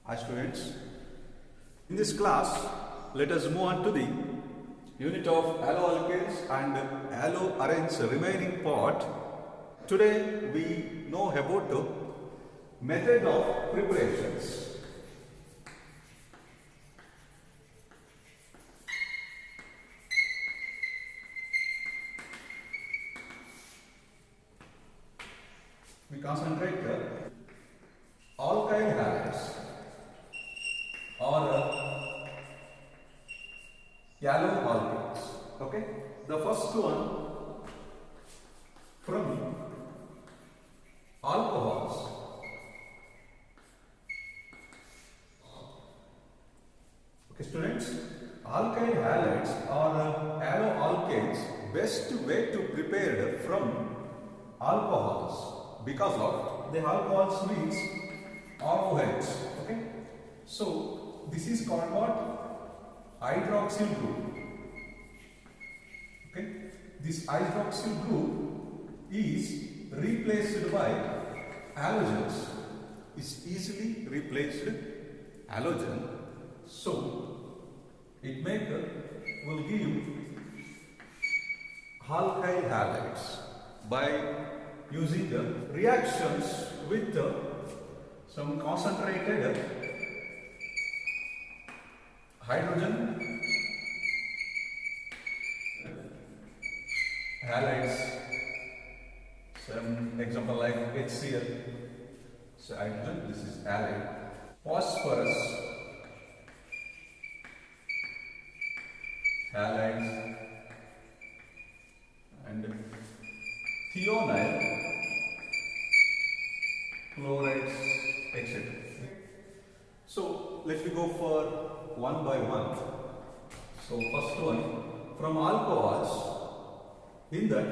Hi students, in this class let us move on to the unit of haloalkanes and haloarenes remaining part. Today we know about the method of preparations. We concentrate alkyl halides or haloalkanes. Okay, the first one from alcohols. Okay, students, alkyl halides or haloalkanes best way to prepare from alcohols because of the alcohols means ROH. Okay, so this is called what? Hydroxyl group. Okay, this hydroxyl group is replaced by halogens. Is easily replaced halogen. So it will give alkyl halides by using the reactions with some concentrated hydrogen halides. Some example like HCl. So hydrogen, this is halide. Phosphorus halides and thionine chlorides, etc. So let me go for one by one. So first one from alcohols. In that,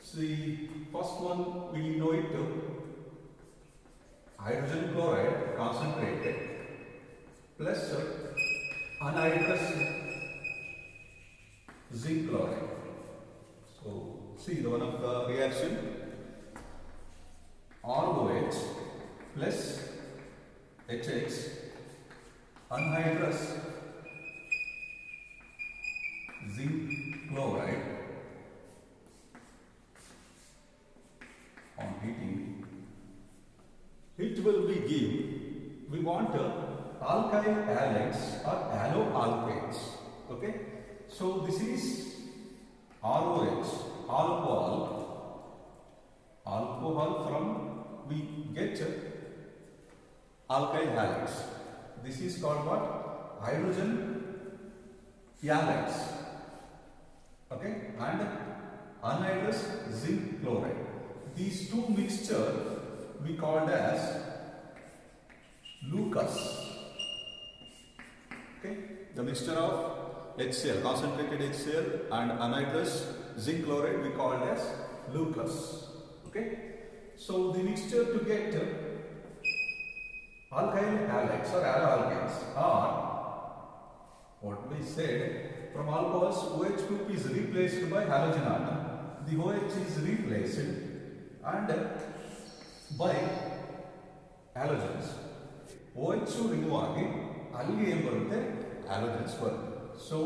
see, first one we know it hydrogen chloride concentrated plus anhydrous zinc chloride. So see the one of the reaction ROH plus HX anhydrous zinc chloride on heating. It will be give, we want alkyl halides or haloalkanes. Okay, so this is ROH, alcohol from we get alkyl halides. This is called what? Hydrogen halides. Okay, and anhydrous zinc chloride. These two mixture we called as Lucas. Okay, the mixture of HCl, concentrated HCl and anhydrous zinc chloride we called as Lucas. Okay, so the mixture to get alkyl halides or haloalkanes are what we said from alcohols OH group is replaced by halogen atom. The OH is replaced and by halogens. OH remove ಆಗಿ ಅಲ್ಲಿ ಏನು ಬರುತ್ತೆ halogens ಬರುತ್ತೆ. So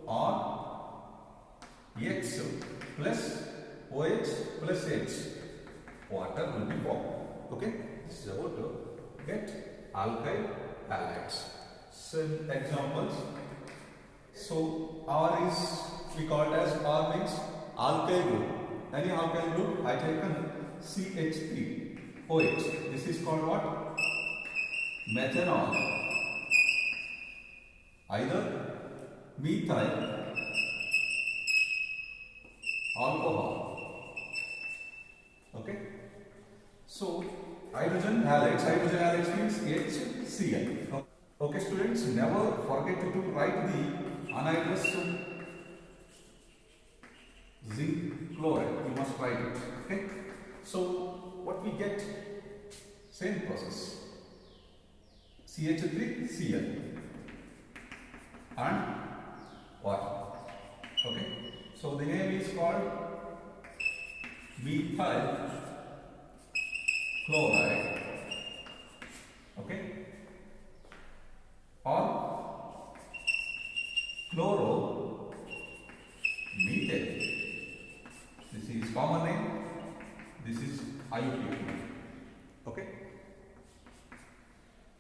R X plus OH plus H water will be formed. Okay, this is about to get alkyl halides. Some examples. So R is we call it as R means alkyl group. Any alkyl group I taken CH3OH. This is called what? Methanol. Either methyl alcohol. Okay. So hydrogen halides means HCl. Okay students, never forget to write the anhydrous zinc chloride. You must write it. Okay. So what we get? Same process. CH3Cl and water. Okay. So the name is called methyl chloride. Okay.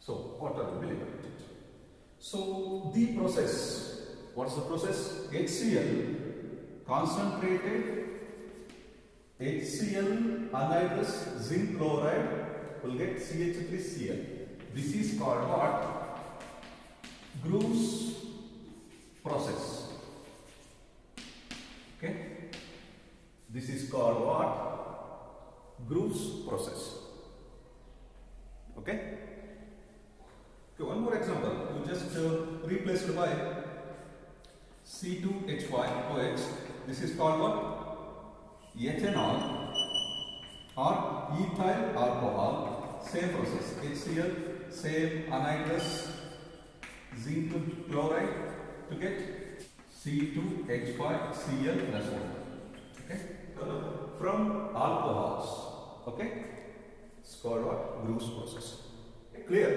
So water will be liberated. So the process, what's the process? HCl concentrated HCl anhydrous zinc chloride will get CH3Cl. This is called what? Groove's process. Okay? This is called what? Groove's process. Okay? Okay, one more example. You just replace it by C2H5OH. This is called what? Ethanol or ethyl alcohol. Same process. HCl, same anhydrous zinc chloride to get C2H5Cl plus water. Okay? From alcohols. Okay? It's called what? Groove's process. Okay, clear?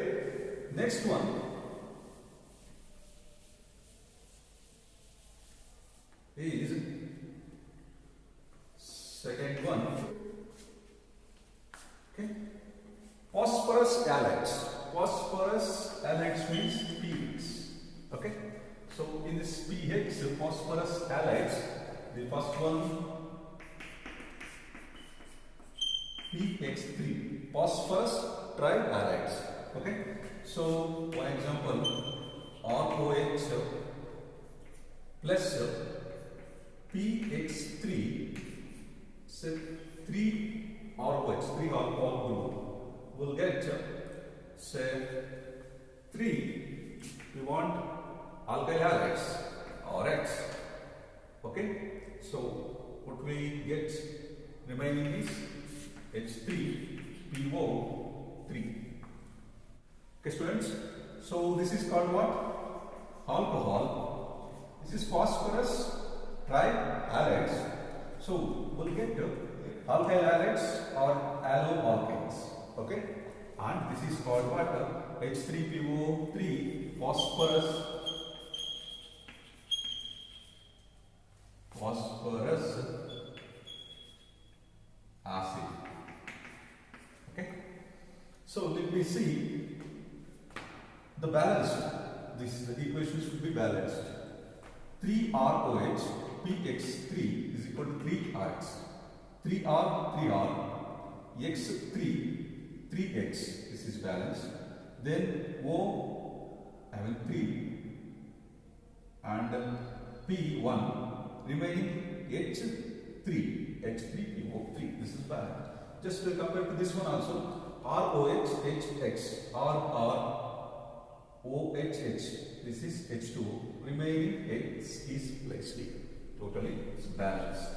Next one. Is second one. Okay? Phosphorus halides. Phosphorus halides means pH. Okay? So in this pH, phosphorus halides, the first one PX3, phosphorus trihalides. Okay? So one example, ROH plus PX3, so 3 ROH, 3 alcohol group will get say 3, we want alkyl halides or X. Okay? So what we get remaining is H3PO3. Okay, students? So this is called what? Alcohol. This is phosphorus trihalides. So we'll get alkyl halides or alloalkanes. Okay? And this is called what? H3PO3 phosphorus acid. Okay? So let me see the balanced. The equation should be balanced. 3ROH PX3 is equal to 3Rx. 3R, 3R, X3, 3X. This is balanced. Then O, I will 3 and P1 remaining H3, H3PO3. This is balanced. Just compare to this one also. ROH, HX, RR, OHH. This is H2. Remaining X is placed here. Totally it's balanced.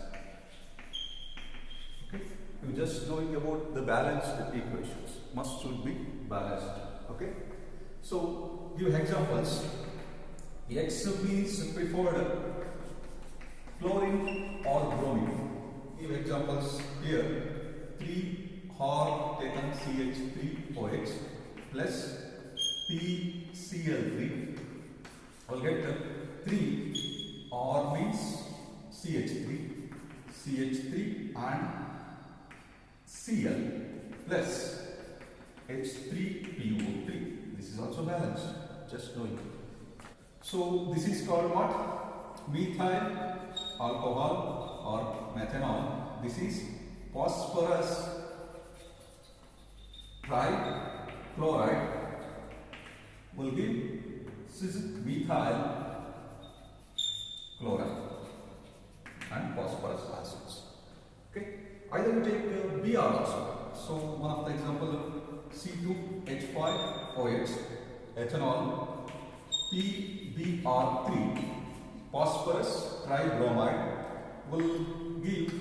Okay. You just knowing about the balanced equations. Must should be balanced. Okay. So give examples. X means preferred chlorine or bromine. Give examples here. 3 R taken CH3OH plus PCl3. We'll get 3 R means CH3, CH3 and Cl plus H3PO3. This is also balanced. Just knowing. So this is called what? Methyl alcohol or methanol. This is phosphorus trichloride will give methyl chloride and phosphorus acids. Okay. Either you take Br also. So one of the example C2H5OH ethanol PBr3 phosphorus tribromide will give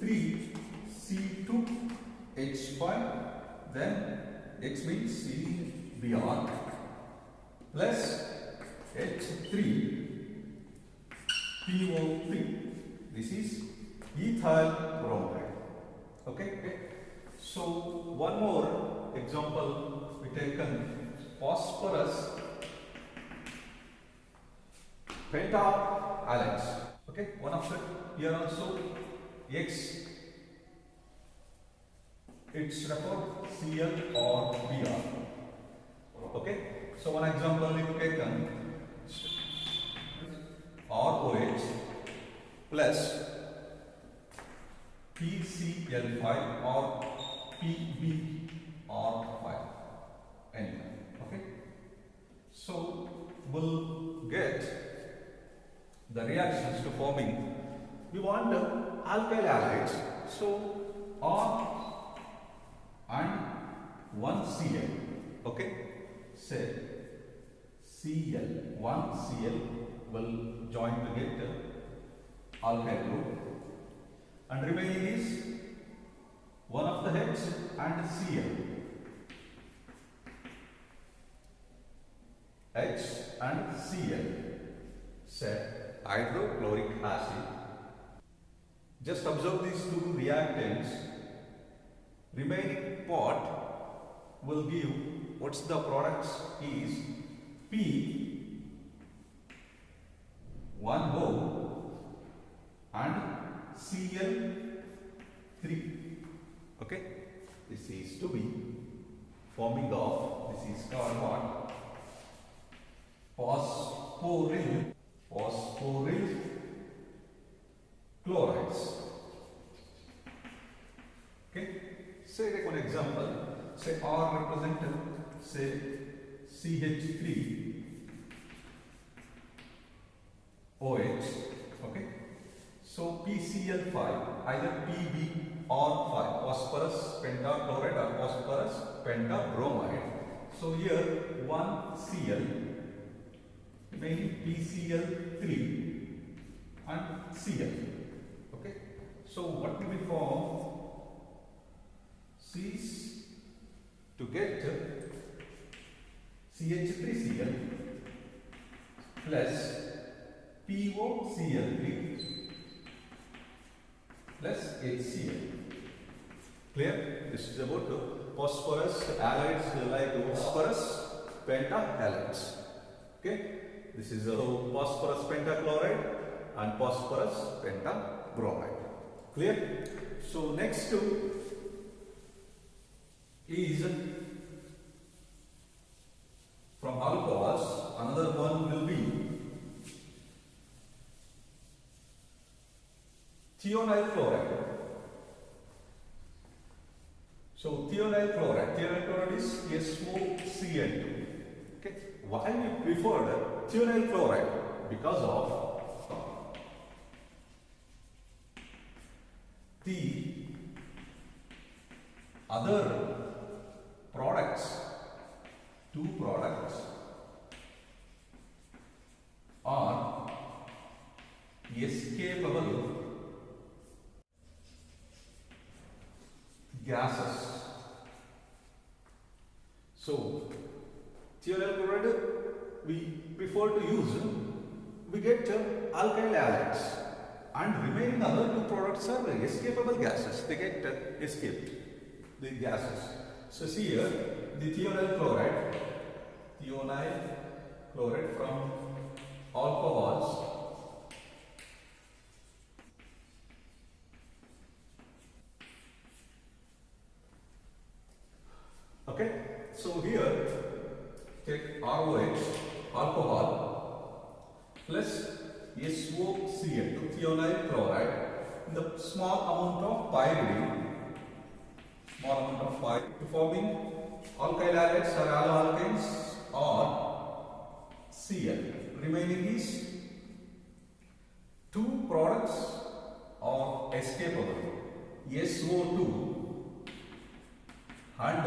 3 C2H5, then X means CBr plus H3PO3. This is ethyl bromide. Okay. So one more example we taken phosphorus pentahalides. Okay, one of them here also X. It's referred Cl or Br. Okay, so one example you taken ROH plus PCl5 or PbR5 anyway. Okay, so we'll get the reactions to forming. We want alkyl halides, so R and 1Cl. Okay, say Cl, 1Cl will join to get alkyl group, and remaining is one of the H and Cl. H and Cl, say hydrochloric acid. Just observe these two reactants. Remaining part will give what's the products is P 1O and Cl3. Okay, this is to be forming of, this is called what? Phosphoryl chlorides. Okay, say take one example. Say R represented, say CH3 OH. Okay, so PCl5, either Pb or 5, phosphorus pentachloride or phosphorus pentabromide. So here 1Cl, remaining PCl3 and Cl. Okay, so what will we form? Cs to get CH3Cl plus POCl3 plus HCl. Clear? This is about phosphorus halides like phosphorus pentahalides. Okay, this is phosphorus pentachloride and phosphorus pentabromide. Clear? So next is from alcohols. Another one will be thionyl chloride. So thionyl chloride is SOCl2. Okay, why we preferred thionyl chloride? Because of the other products, two products are escapable gases. So thionyl chloride we prefer to use, we get alkyl halides, and remaining other two products are escapable gases. They get escaped, the gases. So see here the thionyl chloride from alcohols Okay, so here take ROH, alcohol, plus SOCl2, thionyl chloride, the small amount of pyridine, forming alkyl halides or alloalkanes or Cl. Remaining is two products are escapable, SO2 and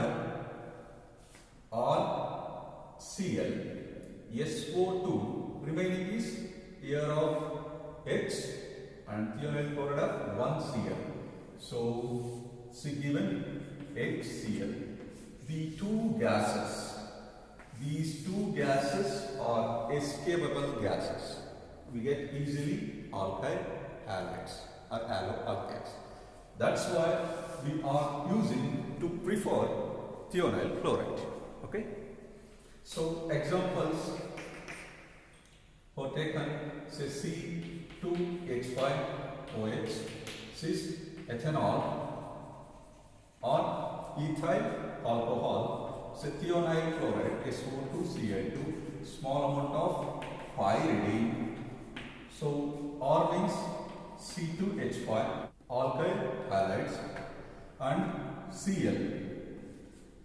or Cl. SO2 remaining is here of H and thionyl chloride of 1Cl. So C given HCl. These two gases are escapable gases. We get easily alkyl halides or alloalkanes. That's why we are using to prefer thionyl chloride. Okay. So examples for taken, say C2H5OH, cis ethanol or ethyl alcohol, say thionine chloride, SO2Cl2, small amount of pyridine. So R means C2H5, alkyl halides, and Cl.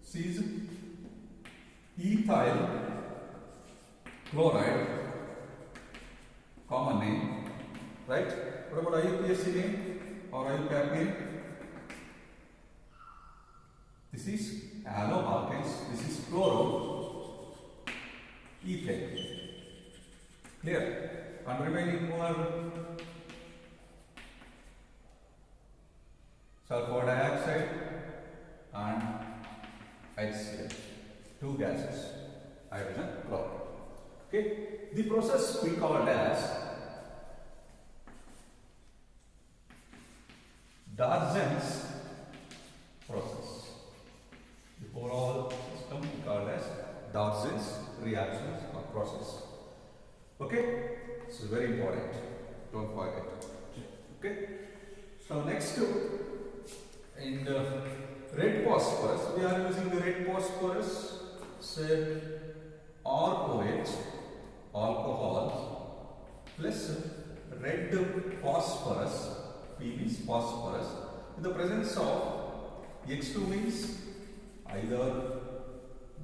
C is ethyl chloride, common name, right? What about IUPAC name or IUPAC name? This is haloalkanes, this is chloro ethane. Clear? And remaining more sulfur dioxide and HCl, two gases, hydrogen chloride. Okay, the process we called as Darzin's process. The overall system we called as Darzin's reactions or process. Okay, this is very important. Don't forget. Okay, so next in the red phosphorus, we are using the red phosphorus, say ROH, alcohol, plus red phosphorus, P means phosphorus, in the presence of X2 means either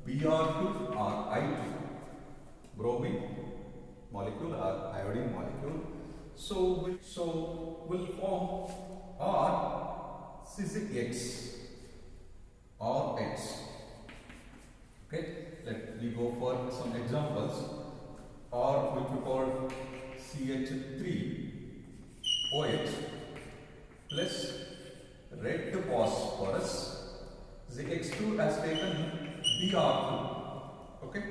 Br2 or I2, bromine molecule or iodine molecule. So will form R C6X or X. Okay, let me go for some examples. R which we call CH3OH plus red phosphorus. The X2 has taken Br2. Okay,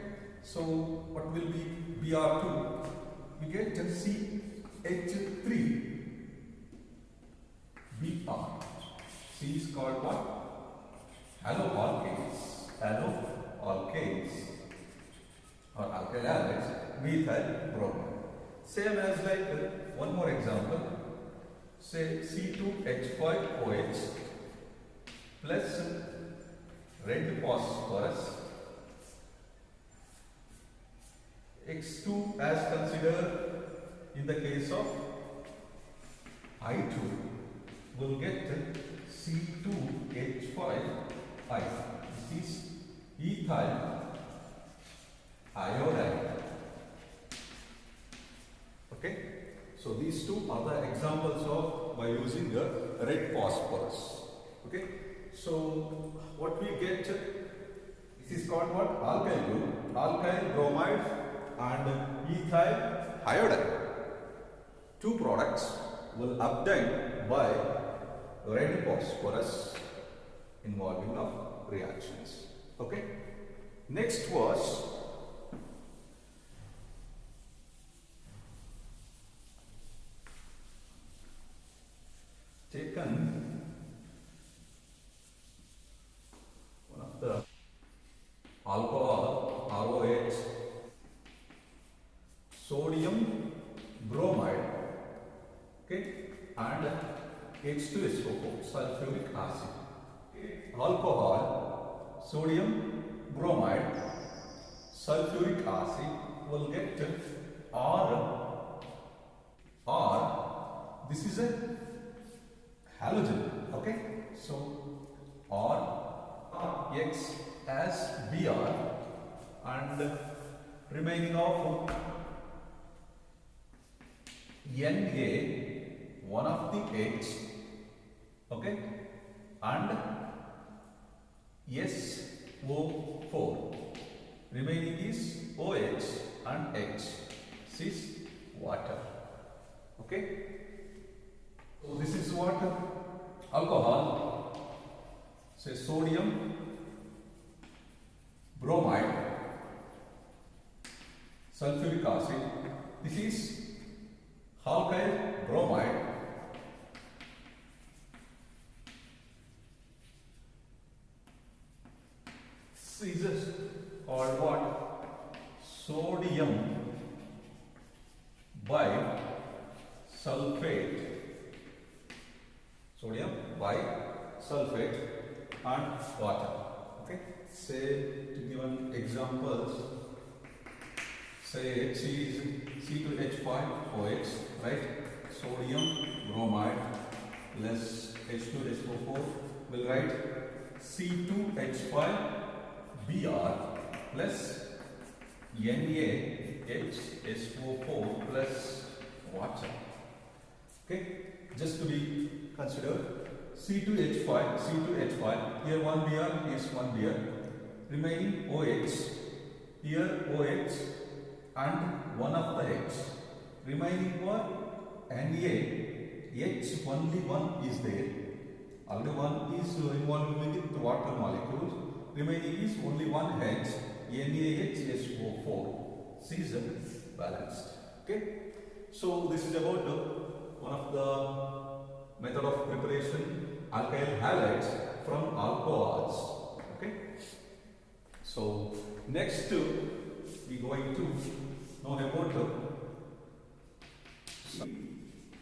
so what will be Br2? We get CH3Br. C is called what? Haloalkanes. Haloalkanes or alkyl halides, methyl bromide. Same as like one more example. Say C2H5OH plus red phosphorus. X2 as considered in the case of I2 will get C2H5I. This is ethyl iodide. Okay, so these two are the examples of by using the red phosphorus. Okay, so what we get, this is called what? Alkyl group, alkyl bromide and ethyl iodide. Two products will obtained by red phosphorus involving of reactions. Okay, next was taken one of the alcohol, ROH, sodium bromide, okay, and H2SO4, sulfuric acid. Alcohol, sodium bromide, sulfuric acid will get R. This is a halogen. Okay, so R X as Br and remaining of Na, one of the H, okay, and SO4, remaining is OH and H. This is water. Okay, so this is water. Alcohol, say sodium bromide, sulfuric acid. This is alkyl bromide, this is called what? Sodium bisulfate. Sodium bisulfate and water. Okay, say examples. Say H is C2H5OH, right? Sodium bromide plus H2SO4. We'll write C2H5Br plus NaHSO4 plus water. Okay, just to be considered, C2H5, here one Br is one Br, remaining OH, here OH and one of the H, remaining one NaH, only one is there, only one is involved with the water molecules, remaining is only one H, NaHSO4. C is balanced. Okay, so this is about one of the method of preparation alkyl halides from alcohols. Okay, so next we going to know about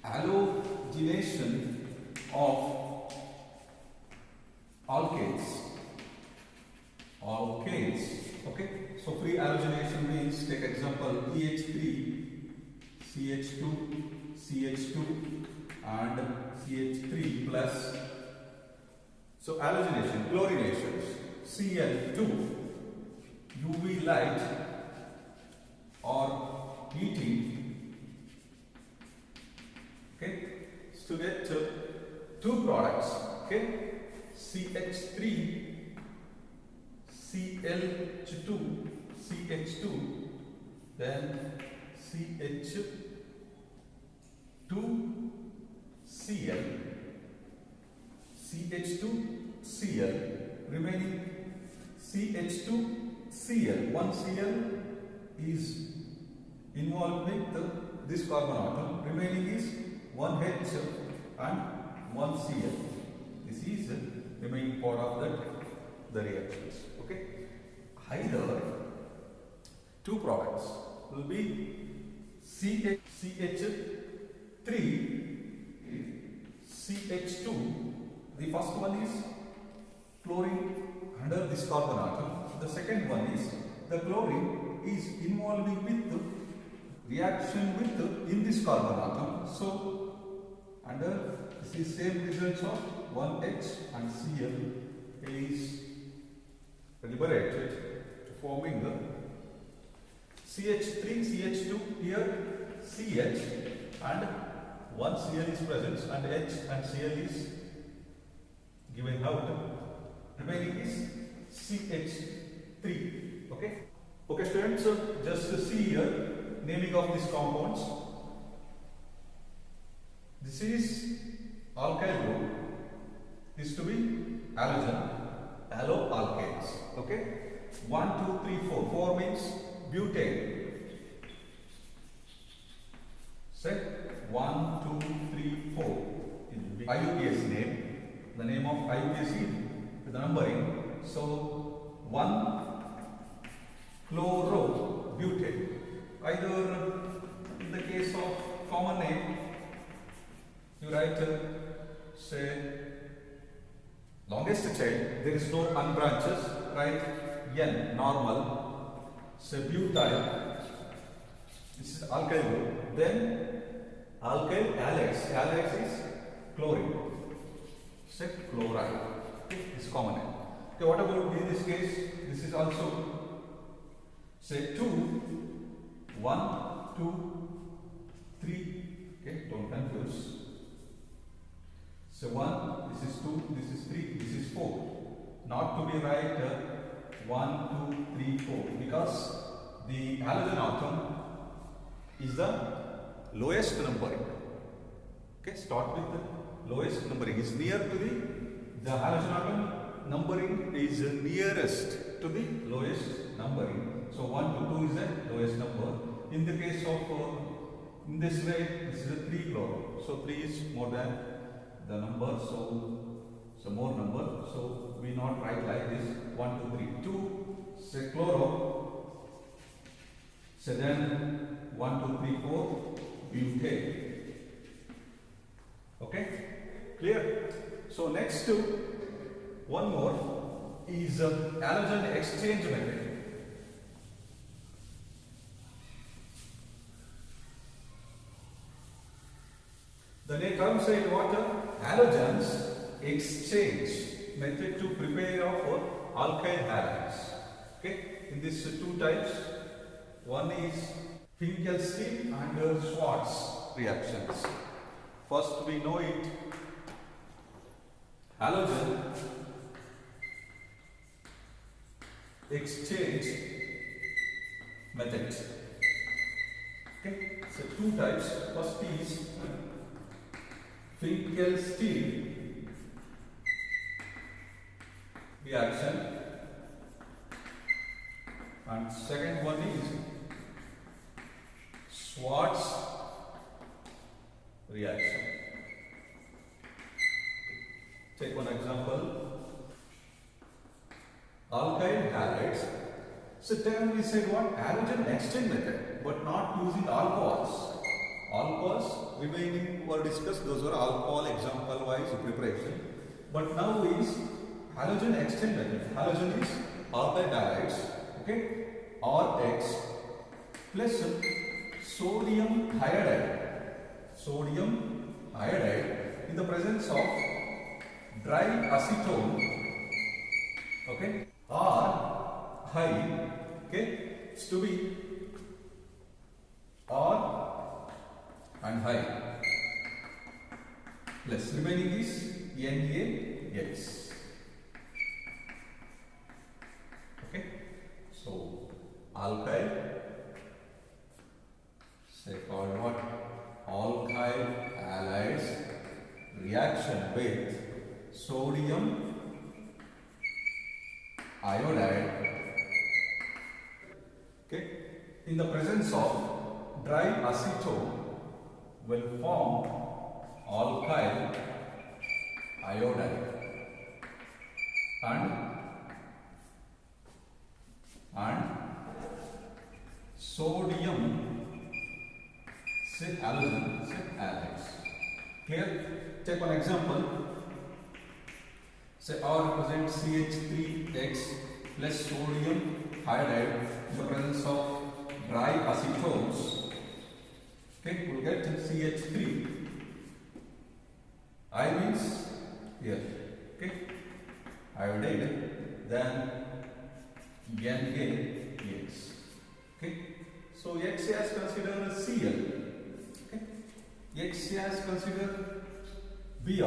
halogenation of alkanes. Okay, so free halogenation means, take example CH3, CH2, CH2 and CH3 plus. So halogenation, chlorinations, Cl2, UV light or heating, okay, to get two products, okay, CH3, CH2, then CH2Cl, CH2Cl, remaining CH2Cl, one Cl is involved with this carbon atom, remaining is one H and one Cl. This is the remaining part of the reactions. Okay, either two products will be CH3, CH2. The first one is chlorine under this carbon atom. The second one is the chlorine is involving with the reaction with in this carbon atom. So under this is same results of one H and Cl is liberated to forming the CH3, CH2, here CH and one Cl is present and H and Cl is given out. Remaining is CH3. Okay. Okay, students. So just to see here naming of these compounds. This is alkyl group. This to be halogen, haloalkanes. Okay. 1, 2, 3, 4. 4 means butane. Set 1, 2, 3, 4. IUPAC name. The name of IUPAC with the numbering. So 1 chlorobutane. Either in the case of common name, you write say longest chain. There is no unbranches. Write N normal. Say butyl. This is alkyl group. Then alkyl halides. Halides is chlorine. Say chloride. Okay, this is common name. Okay, what about in this case? This is also say 2, 1, 2, 3. Okay, don't confuse. So 1, this is 2, this is 3, this is 4. Not to be right 1, 2, 3, 4 because the halogen atom is the lowest numbering. Okay, start with the lowest numbering. Is near to the halogen atom numbering is nearest to the lowest numbering. So 1 to 2 is the lowest number. In the case of in this way, this is a 3 chloro. So 3 is more than the number. So more number. So we not write like this 1, 2, 3. 2 say chloro. So then 1, 2, 3, 4 butane. Okay, clear? So next one more is halogen exchange method. The next comes in water halogens exchange method to prepare of alkyl halides. Okay, in these two types, one is Finkelstein and Schwarz reactions. First we know it, halogen exchange method. Okay, so two types. First is Finkelstein reaction and second one is Schwarz reaction. Take one example. Alkyl halides. So then we said what? Halogen exchange method, but not using alcohols. Alcohols remaining were discussed, those were alcohol example wise preparation. But now is halogen exchange method. Halogen is alkyl halides, okay, RX plus sodium iodide. Sodium iodide in the presence of dry acetone, okay, or high, okay, it's to be or and high plus remaining is NaX. Okay, so alkyl, say called what? Alkyl halides reaction with sodium iodide, okay, in the presence of dry acetone will form alkyl iodide and sodium say halogen say halides. Clear? Take one example. Say R represents CH3X plus sodium iodide in the presence of dry acetones. Okay, we'll get CH3. I means here. Okay, iodide. Then NaX. Okay, so X has considered Cl. Okay, X has considered Br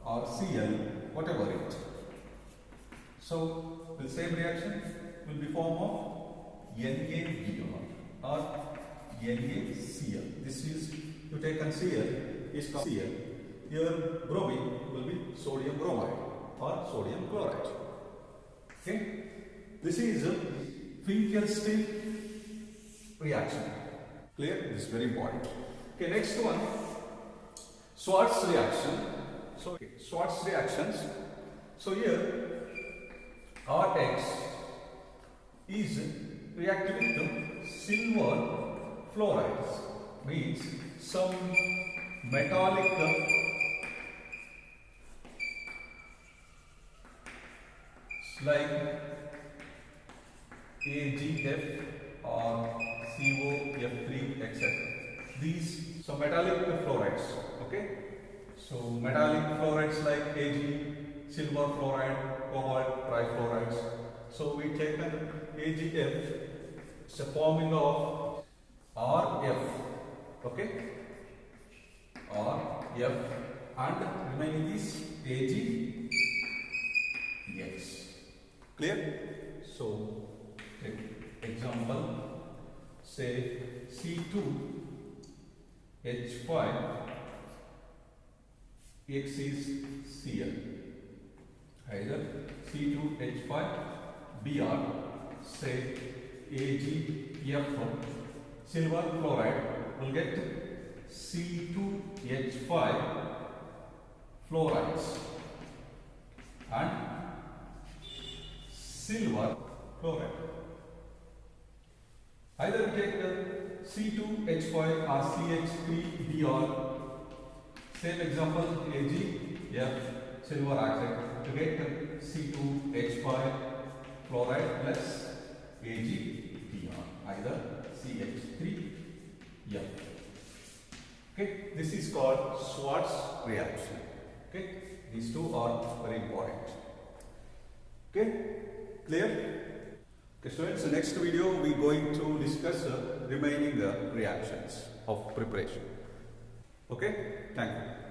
or Cl, whatever it. So the same reaction will be form of NaBr or NaCl. This is, you take Cl is Cl. Here bromine will be sodium bromide or sodium chloride. Okay, this is a Finkelstein reaction. Clear? This is very important. Okay, next one, Schwarz reaction. So Schwarz reactions. So here RX is reacting with silver fluorides, means some metallic like AgF or COF3 etc. These some metallic fluorides, okay. So metallic fluorides like Ag, silver fluoride, cobalt trifluorides. So we take an AgF, it's a formula of RF, okay, RF, and remaining is AgX. Clear? So take example, say C2H5, X is Cl, either C2H5 Br, say AgF, silver fluoride will get C2H5 fluorides and silver chloride. Either we take C2H5 or CH3Br. Same example, AgF, silver oxide, to get C2H5 fluoride plus AgBr, either CH3F. Okay, this is called Schwartz reaction. Okay, these two are very important. Okay, clear? Okay, students, so next video we are going to discuss remaining reactions of preparation. Okay, thank you.